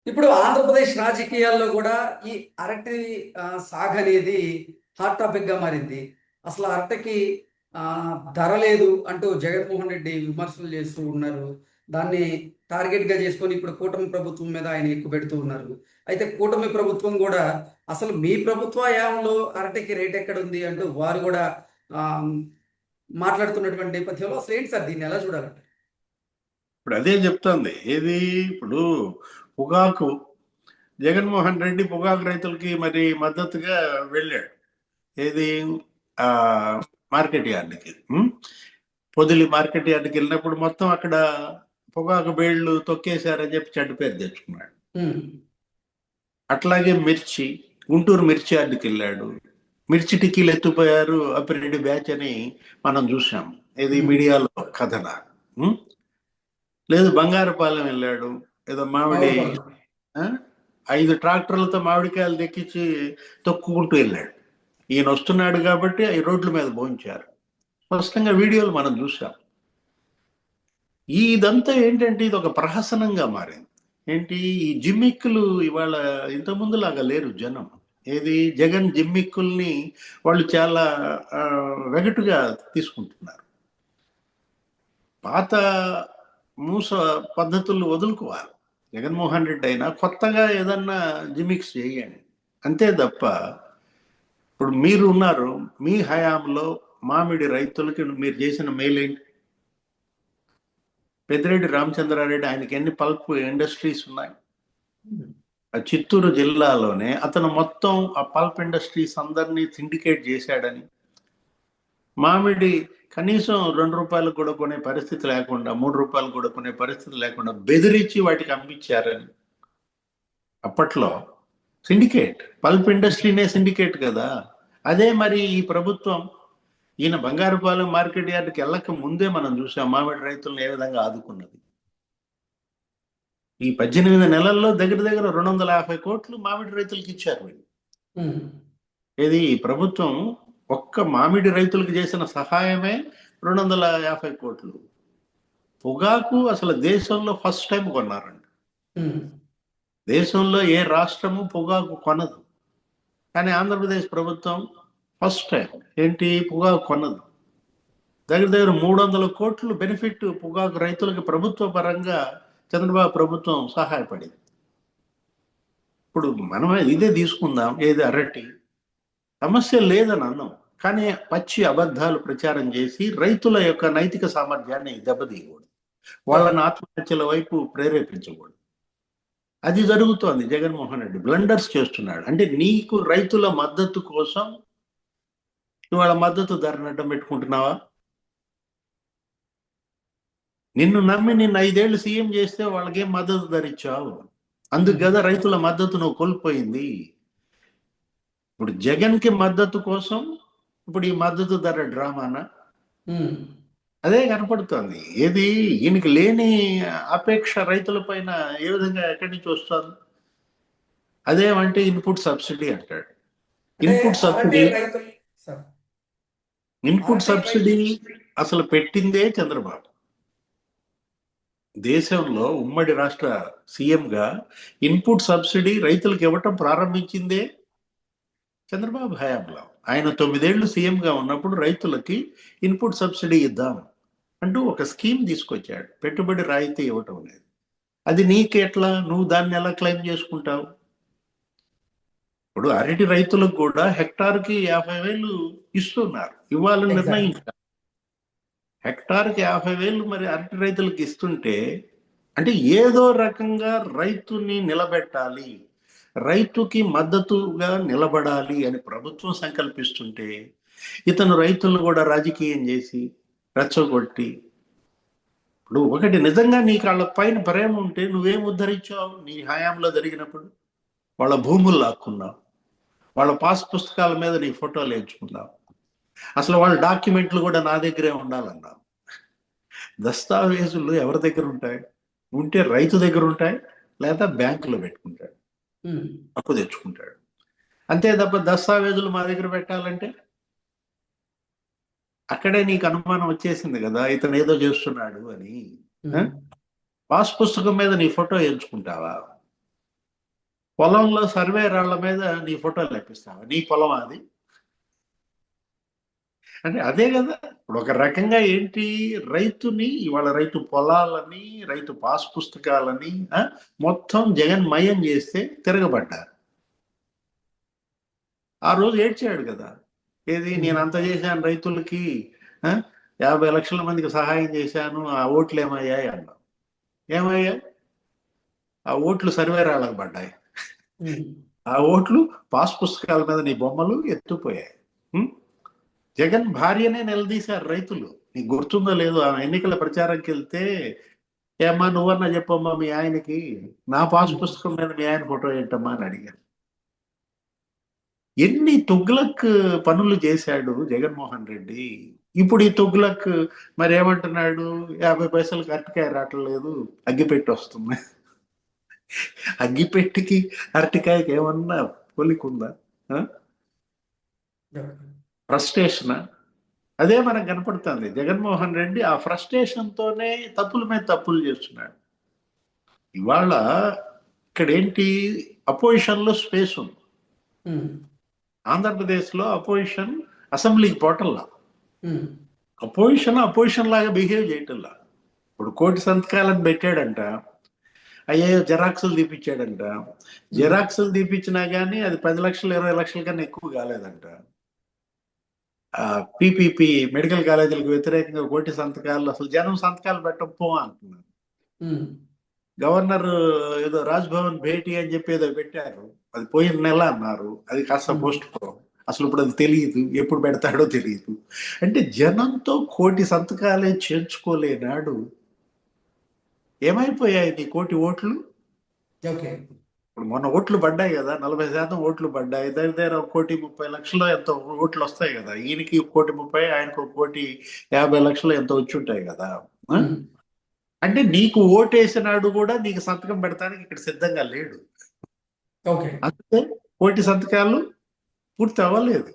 ఇప్పుడు ఆంధ్రప్రదేశ్ రాజకీయాల్లో కూడా ఈ అరటి సాగు అనేది హాట్ టాపిక్ గా మారింది. అసలు అరటికి ఆ, ధర లేదు అంటూ జగన్మోహన్ రెడ్డి విమర్శలు చేస్తూ ఉన్నారు. దాన్ని టార్గెట్ గా చేసుకొని ఇప్పుడు కూటమి ప్రభుత్వం మీద ఆయన ఎక్కువ పెడుతూ ఉన్నారు. అయితే కూటమి ప్రభుత్వం కూడా అసలు మీ ప్రభుత్వ హయాంలో అరటికి రేట్ ఎక్కడ ఉంది అంటూ వారు కూడా ఆ, మాట్లాడుతున్నటువంటి నేపథ్యంలో అసలు ఏంటి సార్, దీన్ని ఎలా చూడాలంటే? ఇప్పుడు అదే చెప్తోంది. ఏది ఇప్పుడు పొగాకు జగన్మోహన్ రెడ్డి పొగాకు రైతులకి మరి మద్దతుగా వెళ్ళాడు. ఏది ఆ మార్కెట్ యార్డ్కి పొదిలి మార్కెట్ యార్డ్కి వెళ్ళినప్పుడు మొత్తం అక్కడ పొగాకు బేళ్లు తొక్కేశారని చెప్పి చెడ్డ పేరు తెచ్చుకున్నాడు. ఉమ్, అట్లాగే మిర్చి గుంటూరు మిర్చి యార్డ్కి వెళ్ళాడు. మిర్చి టిక్కీలు ఎత్తుపోయారు అప్పిరెడ్డి బ్యాచ్ అని మనం చూసాం. ఏది ఉమ్, మీడియాలో కథన. ఉం? లేదు బంగారుపాలెం వెళ్ళాడు. ఏదో మామిడి మామిడిపళ్ళు. 5 ట్రాక్టర్లతో మామిడికాయలు దెక్కించి తొక్కుకుంటూ వెళ్ళాడు. ఈయన వస్తున్నాడు కాబట్టి ఈ రోడ్ల మీద భోంచారు. స్పష్టంగా వీడియోలు మనం చూసాం. ఇదంతా ఏంటంటే ఇది ఒక ప్రహసనంగా మారింది. ఏంటి ఈ జిమ్మిక్కులు ఇవాళ ఇంతకుముందు లాగా లేరు జనం. ఏది జగన్ జిమ్మిక్కుల్ని వాళ్ళు చాలా వెగటుగా తీసుకుంటున్నారు. పాత మూస పద్ధతులు వదులుకోవాలి. జగన్మోహన్ రెడ్డి అయినా కొత్తగా ఏదన్నా జిమిక్స్ చేయండి, అంతే తప్ప. ఇప్పుడు మీరు ఉన్నారు, మీ హయాంలో మామిడి రైతులకి మీరు చేసిన మేలేంటి? పెద్దిరెడ్డి రామచంద్రారెడ్డి ఆయనకి ఎన్ని పల్ప్ ఇండస్ట్రీస్ ఉన్నాయి? ఆ చిత్తూరు జిల్లాలోనే అతను మొత్తం ఆ పల్ప్ ఇండస్ట్రీస్ అందరినీ సిండికేట్ చేశాడని, మామిడి కనీసం ₹2 కూడా కొనే పరిస్థితి లేకుండా, ₹3 కూడా కొనే పరిస్థితి లేకుండా బెదిరించి వాటికి అమ్మించారని. అప్పట్లో సిండికేట్, పల్ప్ ఇండస్ట్రీనే సిండికేట్ కదా. అదే మరి ఈ ప్రభుత్వం ఈయన బంగారుపాలెం మార్కెట్ యార్డ్కి వెళ్ళక ముందే మనం చూసాం మామిడి రైతులను ఏ విధంగా ఆదుకున్నది. ఈ 18 నెలల్లో దగ్గర దగ్గర 250 కోట్లు మామిడి రైతులకు ఇచ్చారు వీళ్ళు. ఉమ్, ఏది ఈ ప్రభుత్వం ఒక్క మామిడి రైతులకు చేసిన సహాయమే 250 కోట్లు. పొగాకు అసలు దేశంలో ఫస్ట్ టైం కొన్నారండి. ఉమ్. దేశంలో ఏ రాష్ట్రము పొగాకు కొనదు, కానీ ఆంధ్రప్రదేశ్ ప్రభుత్వం ఫస్ట్ టైం ఏంటి పొగాకు కొన్నది. దగ్గర దగ్గర 300 కోట్లు బెనిఫిట్ పొగాకు రైతులకు ప్రభుత్వ పరంగా చంద్రబాబు ప్రభుత్వం సహాయపడింది. ఇప్పుడు మనం ఇదే తీసుకుందాం, ఏది అరటి సమస్య లేదని అన్నాం, కానీ పచ్చి అబద్ధాలు ప్రచారం చేసి రైతుల యొక్క నైతిక సామర్థ్యాన్ని దెబ్బతీయకూడదు, ఓకే. వాళ్ళని ఆత్మహత్యల వైపు ప్రేరేపించకూడదు. అది జరుగుతోంది. జగన్మోహన్ రెడ్డి బ్లండర్స్ చేస్తున్నాడు. అంటే నీకు రైతుల మద్దతు కోసం ఇవాళ మద్దతు ధరను అడ్డం పెట్టుకుంటున్నావా? నిన్ను నమ్మి నిన్ను 5 ఏళ్ళు సీఎం చేస్తే వాళ్ళకేం మద్దతు ధర ఇచ్చావు? అందుకు ఉమ్, కదా రైతుల మద్దతు నువ్వు కోల్పోయింది. ఇప్పుడు జగన్ కి మద్దతు కోసం ఇప్పుడు ఈ మద్దతు ధర డ్రామానా? ఉమ్. అదే కనపడుతోంది. ఏది ఈయనకి లేని అపేక్ష రైతుల పైన ఏ విధంగా ఎక్కడి నుంచి వస్తుంది? అదేమంటే ఇన్పుట్ సబ్సిడీ అంటాడు. అంటే ఇన్పుట్ అరటి సబ్సిడీ రైతులు సార్, ఇన్పుట్ అరటి సబ్సిడీ రైతు. అసలు పెట్టిందే చంద్రబాబు. దేశంలో ఉమ్మడి రాష్ట్ర సీఎంగా ఇన్పుట్ సబ్సిడీ రైతులకు ఇవ్వటం ప్రారంభించిందే చంద్రబాబు హయాంలో. ఆయన 9 ఏళ్లు సీఎంగా ఉన్నప్పుడు రైతులకి ఇన్పుట్ సబ్సిడీ ఇద్దాం అంటూ ఒక స్కీమ్ తీసుకొచ్చాడు, పెట్టుబడి రాయితీ ఇవ్వటం అనేది. అది నీకెట్లా, నువ్వు దాన్ని ఎలా క్లెయిమ్ చేసుకుంటావు? ఇప్పుడు అరటి రైతులకు కూడా హెక్టార్కి 50,000 ఇస్తున్నారు, ఇవ్వాలని ఎగ్జాక్ట్. నిర్ణయించారు. హెక్టార్కి 50,000 మరి అరటి రైతులకు ఇస్తుంటే, అంటే ఏదో రకంగా రైతుని నిలబెట్టాలి, రైతుకి మద్దతుగా నిలబడాలి అని ప్రభుత్వం సంకల్పిస్తుంటే, ఇతను రైతులను కూడా రాజకీయం చేసి రెచ్చగొట్టి. ఇప్పుడు ఒకటి, నిజంగా నీకు వాళ్ళ పైన ప్రేమ ఉంటే నువ్వేం ఉద్ధరించావు నీ హయాంలో జరిగినప్పుడు? వాళ్ళ భూములు లాక్కున్నావు, వాళ్ళ పాస్ పుస్తకాల మీద నీ ఫోటోలు వేయించుకున్నావు, అసలు వాళ్ళ డాక్యుమెంట్లు కూడా నా దగ్గరే ఉండాలన్నావు. దస్తావేజులు ఎవరి దగ్గర ఉంటాయి? ఉంటే రైతు దగ్గర ఉంటాయి, లేదా బ్యాంకులో పెట్టుకుంటాడు, ఉమ్, అప్పు తెచ్చుకుంటాడు. అంతే తప్ప దస్తావేజులు మా దగ్గర పెట్టాలంటే అక్కడే నీకు అనుమానం వచ్చేసింది కదా, ఇతను ఏదో చేస్తున్నాడు అని. ఆ? ఉమ్. పాస్ పుస్తకం మీద నీ ఫోటో ఎంచుకుంటావా? పొలంలో సర్వే రాళ్ల మీద నీ ఫోటోలు లేపిస్తావా? నీ పొలం అది? అంటే అదే కదా. ఇప్పుడు ఒక రకంగా ఏంటి, రైతుని ఇవాళ రైతు పొలాలని, రైతు పాస్ పుస్తకాలని మొత్తం జగన్ మయం చేస్తే తిరగబడ్డారు. ఆ రోజు ఏడ్చాడు కదా, ఏది నేను అంత చేశాను రైతులకి, 50 లక్షల మందికి సహాయం చేశాను, ఆ ఓట్లు ఏమయ్యాయి అన్నా. ఏమయ్యాయి? ఆ ఓట్లు సర్వే రాళ్ళకు పడ్డాయి. ఆ ఓట్లు పాస్ పుస్తకాల మీద నీ బొమ్మలు ఎత్తుపోయాయి. జగన్ భార్యనే నిలదీశారు రైతులు. నీకు గుర్తుందో లేదో, ఆ ఎన్నికల ప్రచారంకి వెళ్తే, ఏమ్మా నువ్వన్నా చెప్పమ్మా మీ ఆయనకి, నా పాస్ పుస్తకం మీద మీ ఆయన ఫోటో ఏంటమ్మా అని అడిగారు. ఎన్ని తుగ్లక్ పనులు చేశాడు జగన్మోహన్ రెడ్డి. ఇప్పుడు ఈ తుగ్లక్ మరి ఏమంటున్నాడు, 50 పైసలకు అరటికాయ రావట్లేదు, అగ్గిపెట్టి వస్తుంది. అగ్గిపెట్టికి అరటికాయకి ఏమన్నా పోలికుందా? ఫ్రస్ట్రేషన్ అదే మనకు కనపడుతుంది. జగన్మోహన్ రెడ్డి ఆ ఫ్రస్ట్రేషన్ తోనే తప్పుల మీద తప్పులు చేస్తున్నాడు. ఇవాళ ఇక్కడ ఏంటి, అపోజిషన్ లో స్పేస్ ఉంది. ఆంధ్రప్రదేశ్ లో అపోజిషన్ అసెంబ్లీకి పోవటంలా, అపోజిషన్ లాగా బిహేవ్ చేయటంలా. ఇప్పుడు 1,00,00,000 సంతకాలను పెట్టాడంట, అయ్యో జెరాక్సులు తీపిచ్చాడంట. జెరాక్సులు తీపిచ్చినా కానీ అది 10 లక్షలు 20 లక్షల కన్నా ఎక్కువ కాలేదంట. పిపిపి మెడికల్ కాలేజీలకు వ్యతిరేకంగా 1,00,00,000 సంతకాలు, అసలు జనం సంతకాలు పెట్టకపో అంటున్నారు. గవర్నర్ ఏదో రాజ్భవన్ భేటీ అని చెప్పి ఏదో పెట్టారు, అది పోయిన నెల అన్నారు, అది కాస్త పోస్ట్ పోన్. అసలు ఇప్పుడు అది తెలియదు, ఎప్పుడు పెడతాడో తెలియదు. అంటే జనంతో 1,00,00,000 సంతకాలే చేర్చుకోలేనాడు. ఏమైపోయాయి నీ 1,00,00,000 ఓట్లు? ఇప్పుడు మొన్న ఓట్లు పడ్డాయి కదా, 40% ఓట్లు పడ్డాయి. దగ్గర 1,30,00,000 ఎంతో ఓట్లు వస్తాయి కదా. ఈయనకి 1,30,00,000, ఆయనకు 1,50,00,000 ఎంతో వచ్చి ఉంటాయి కదా. అంటే నీకు ఓటేసినాడు కూడా నీకు సంతకం పెడతానికి ఇక్కడ సిద్ధంగా లేడు. అందుకే 1,00,00,000 సంతకాలు పూర్తి అవ్వలేదు.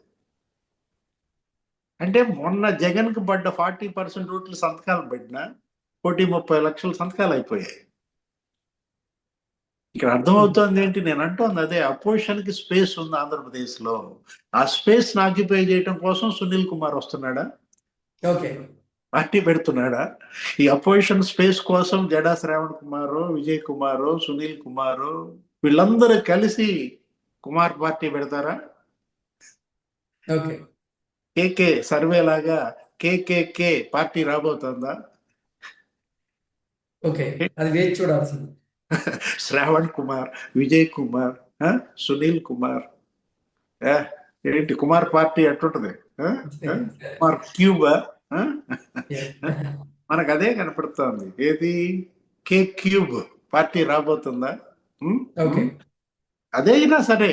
అంటే మొన్న జగన్ కు పడ్డ 40% ఓట్లు సంతకాలు పెట్టినా 1,30,00,000 సంతకాలు అయిపోయాయి. ఇక్కడ అర్థమవుతోంది ఏంటి, నేను అంటోంది అదే, అపోజిషన్ కి స్పేస్ ఉంది ఆంధ్రప్రదేశ్ లో. ఆ స్పేస్ ని ఆక్యుపై చేయడం కోసం సునీల్ కుమార్ వస్తున్నాడా, పార్టీ పెడుతున్నాడా? ఈ అపోజిషన్ స్పేస్ కోసం జడా శ్రావణ్ కుమార్, విజయ్ కుమార్, సునీల్ కుమార్ వీళ్ళందరూ కలిసి కుమార్ పార్టీ పెడతారా? కేకే సర్వే లాగా కేకేకే పార్టీ రాబోతుందా? అది వేచి చూడాల్సింది. శ్రావణ్ కుమార్, విజయ్ కుమార్, సునీల్ కుమార్, ఏంటి కుమార్ పార్టీ ఎట్టుంటది? కుమార్ క్యూబా? మనకు అదే కనపడుతోంది. ఏది, కే క్యూబ్ పార్టీ రాబోతుందా? అదైనా సరే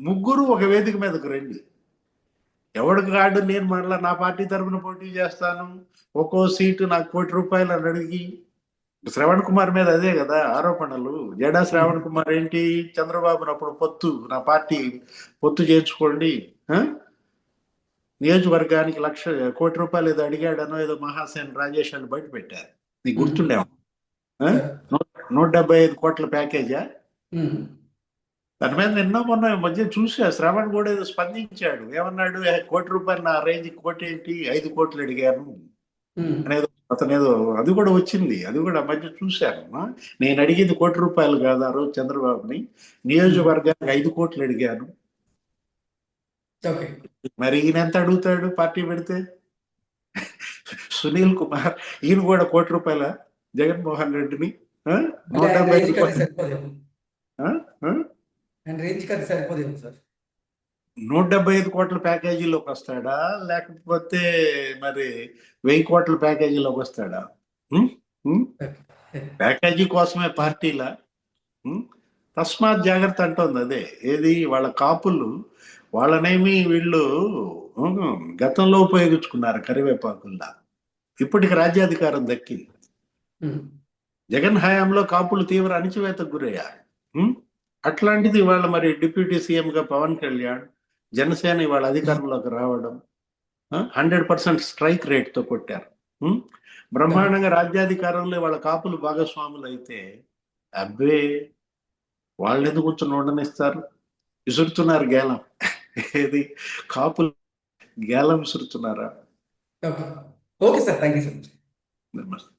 ముగ్గురు ఒక వేదిక మీదకు రండి. ఎవడికి కాడు నేను మరలా నా పార్టీ తరఫున పోటీ చేస్తాను, ఒక్కో సీటు నాకు ₹1,00,00,000 అని అడిగి, శ్రవణ్ కుమార్ మీద అదే కదా ఆరోపణలు. జడా శ్రావణ్ కుమార్ ఏంటి, చంద్రబాబును అప్పుడు నా పార్టీ పొత్తు చేర్చుకోండి, నియోజకవర్గానికి ₹1,00,00,000 ఏదో అడిగాడనో ఏదో మహాసేన్ రాజేష్ అని బయట పెట్టారు. నీకు గుర్తుండేమో. 175 కోట్ల ప్యాకేజా? దాని మీద నిన్న మొన్న మధ్య చూసా, శ్రవణ్ కూడా ఏదో స్పందించాడు. ఏమన్నాడు, ₹1,00,00,000 నా రేంజ్, కోటి ఏంటి 5 కోట్లు అడిగాను అనేది అతనేదో, అది కూడా వచ్చింది. అది కూడా మధ్య చూశాను. నేను అడిగింది ₹1,00,00,000 కాదు ఆ రోజు చంద్రబాబుని, నియోజకవర్గానికి 5 కోట్లు అడిగాను. మరి ఈయన ఎంత అడుగుతాడు పార్టీ పెడితే? సునీల్ కుమార్, ఈయన కూడా ₹1,00,00,000 జగన్మోహన్ రెడ్డిని 175 కోట్ల ప్యాకేజీలోకి వస్తాడా, లేకపోతే మరి 1,000 కోట్ల ప్యాకేజీలోకి వస్తాడా? ప్యాకేజీ కోసమే పార్టీలా? తస్మాత్ జాగ్రత్త అంటోంది అదే. ఏది, వాళ్ళ కాపులు వాళ్ళనేమి వీళ్ళు గతంలో ఉపయోగించుకున్నారు కరివేపాకుల్లా, ఇప్పటికి రాజ్యాధికారం దక్కింది. జగన్ హయాంలో కాపులు తీవ్ర అణిచివేతకు గురయ్యారు. అట్లాంటిది ఇవాళ మరి డిప్యూటీ సీఎంగా పవన్ కళ్యాణ్, జనసేన ఇవాళ అధికారంలోకి రావడం, 100% స్ట్రైక్ రేట్ తో కొట్టారు. బ్రహ్మాండంగా రాజ్యాధికారంలో వాళ్ళ కాపులు భాగస్వాములు అయితే, అబ్బే వాళ్ళు ఎందుకు కొంచెం ఉండనిస్తారు? విసురుతున్నారు గేలం. ఏది కాపులు గేలం విసురుతున్నారా? Okay okay sir, thank you so much. నమస్తే.